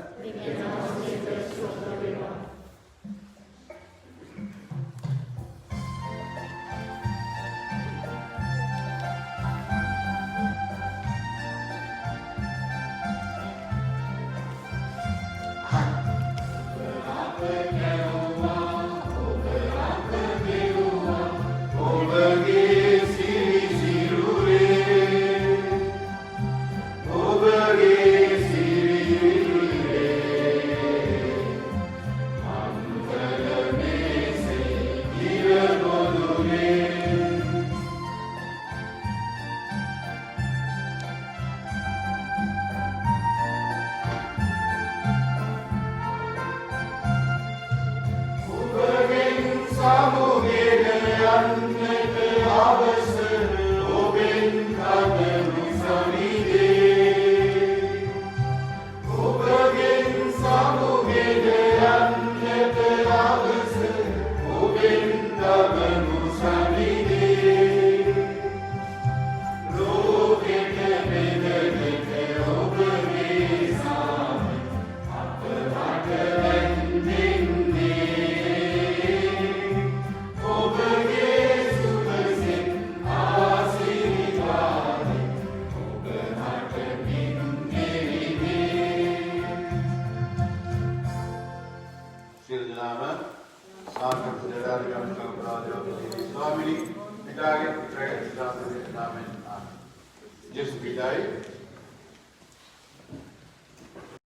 Swamini, पिता के पुत्र के पिता के नाम में जिस विदाई